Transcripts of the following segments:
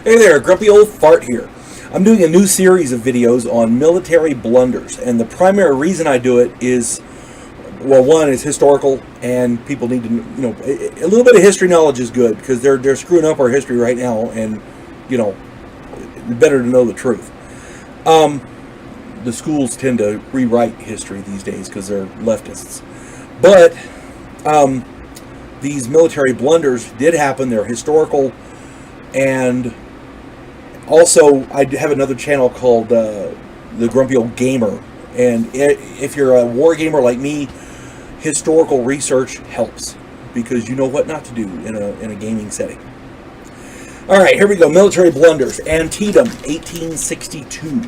Hey there, Grumpy Old Fart here. I'm doing a new series of videos on military blunders, and the primary reason I do it is, well, one is historical, and people need to, a little bit of history knowledge is good, because they're screwing up our history right now, and, better to know the truth. The schools tend to rewrite history these days because they're leftists. But these military blunders did happen. They're historical, and also I have another channel called The Grumpy Old Gamer, and if you're a war gamer like me, historical research helps because you know what not to do in a gaming setting. All right, here we go. Military blunders. Antietam, 1862.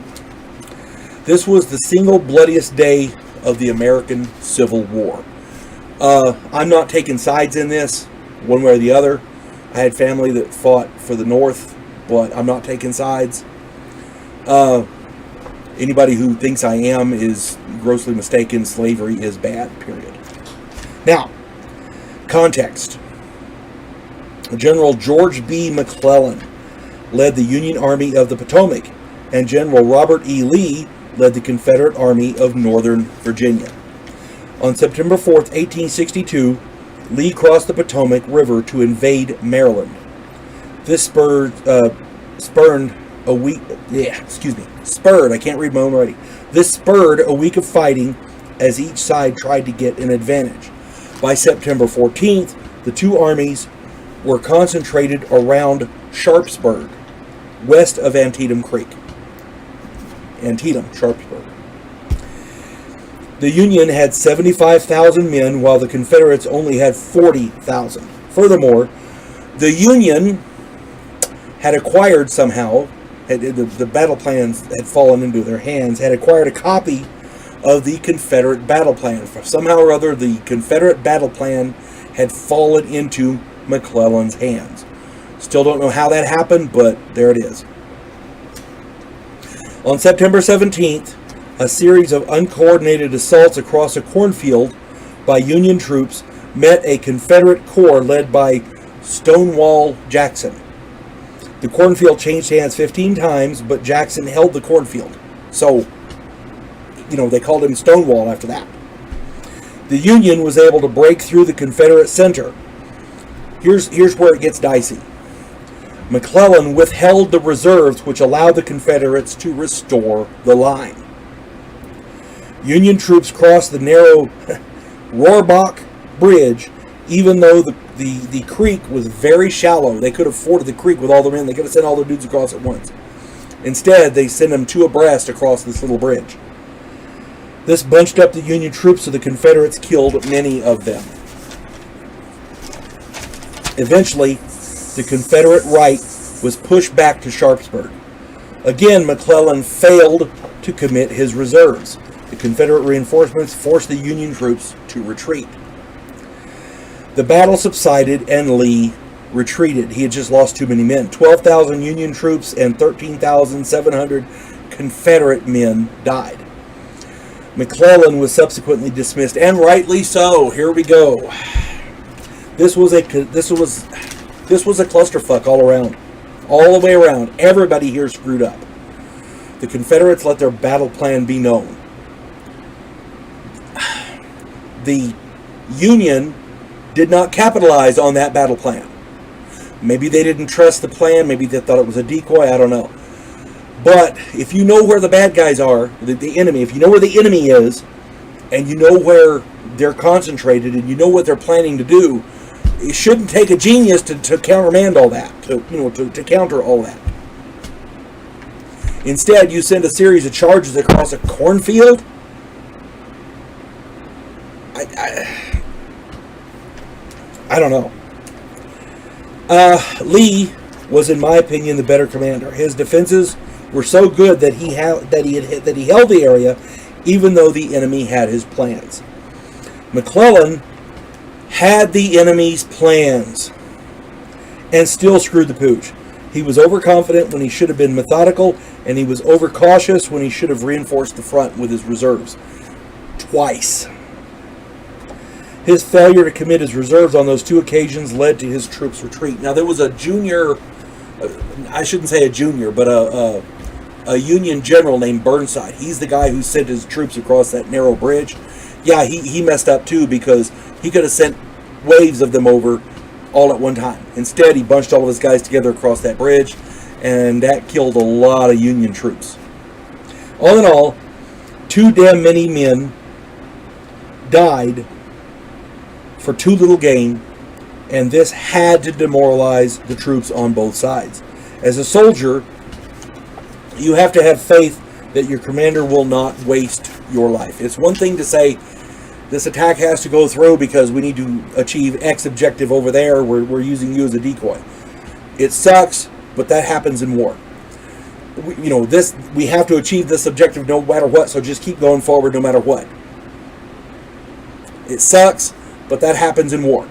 This was the single bloodiest day of the American Civil War. I'm not taking sides in this, one way or the other. I had family that fought for the North, but I'm not taking sides. Anybody who thinks I am is grossly mistaken. Slavery is bad, period. Now, context. General George B. McClellan led the Union Army of the Potomac, and General Robert E. Lee led the Confederate Army of Northern Virginia. On September 4th, 1862, Lee crossed the Potomac River to invade Maryland. This spurred a week of fighting as each side tried to get an advantage. By September 14th, the two armies were concentrated around Sharpsburg, west of Antietam Creek. Sharpsburg. The Union had 75,000 men, while the Confederates only had 40,000. Furthermore, the Union had acquired somehow, the battle plans had fallen into their hands, had acquired a copy of the Confederate battle plan. Somehow or other, the Confederate battle plan had fallen into McClellan's hands. Still don't know how that happened, but there it is. On September 17th, a series of uncoordinated assaults across a cornfield by Union troops met a Confederate corps led by Stonewall Jackson. The cornfield changed hands 15 times, but Jackson held the cornfield. So, they called him Stonewall after that. The Union was able to break through the Confederate center. Here's where it gets dicey. McClellan withheld the reserves, which allowed the Confederates to restore the line. Union troops crossed the narrow Rohrbach Bridge, even though the creek was very shallow. They could have forded the creek with all their men. They could have sent all their dudes across at once. Instead, they sent them two abreast across this little bridge. This bunched up the Union troops, so the Confederates killed many of them. Eventually, the Confederate right was pushed back to Sharpsburg. Again, McClellan failed to commit his reserves. The Confederate reinforcements forced the Union troops to retreat. The battle subsided and Lee retreated. He had just lost too many men. 12,000 Union troops and 13,700 Confederate men died. McClellan was subsequently dismissed, and rightly so. Here we go. This was a clusterfuck all around. All the way around. Everybody here screwed up. The Confederates let their battle plan be known. The Union did not capitalize on that battle plan. Maybe they didn't trust the plan. Maybe they thought it was a decoy. I don't know. But if you know where the bad guys are, the enemy, if you know where the enemy is, and you know where they're concentrated, and you know what they're planning to do, it shouldn't take a genius to countermand all that, to counter all that. Instead, you send a series of charges across a cornfield. I don't know. Lee was, in my opinion, the better commander. His defenses were so good that he held the area, even though the enemy had his plans. McClellan had the enemy's plans and still screwed the pooch. He was overconfident when he should have been methodical, and he was overcautious when he should have reinforced the front with his reserves. Twice. His failure to commit his reserves on those two occasions led to his troops' retreat. Now, there was a junior I shouldn't say a junior, but a Union general named Burnside. He's the guy who sent his troops across that narrow bridge. Yeah, he messed up too, because he could have sent waves of them over all at one time. Instead, he bunched all of his guys together across that bridge, and that killed a lot of Union troops. All in all, too damn many men died for too little gain, and this had to demoralize the troops on both sides. As a soldier, you have to have faith that your commander will not waste your life. It's one thing to say, this attack has to go through because we need to achieve X objective over there. We're using you as a decoy. It sucks, but that happens in war. We have to achieve this objective no matter what, so just keep going forward no matter what. It sucks, but that happens in war.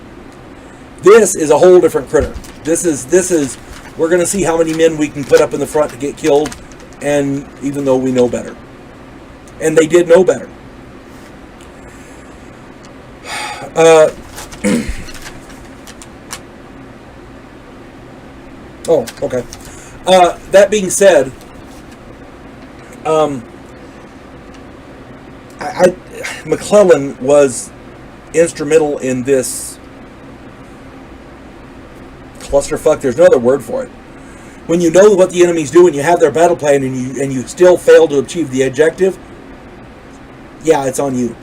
This is a whole different critter. This is we're going to see how many men we can put up in the front to get killed, and even though we know better. And they did know better. Oh, okay. That being said, McClellan was instrumental in this clusterfuck. There's no other word for it. When you know what the enemy's doing, you have their battle plan, and you still fail to achieve the objective, yeah, it's on you.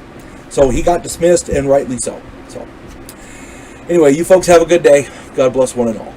So he got dismissed, and rightly so. So anyway, you folks have a good day. God bless one and all.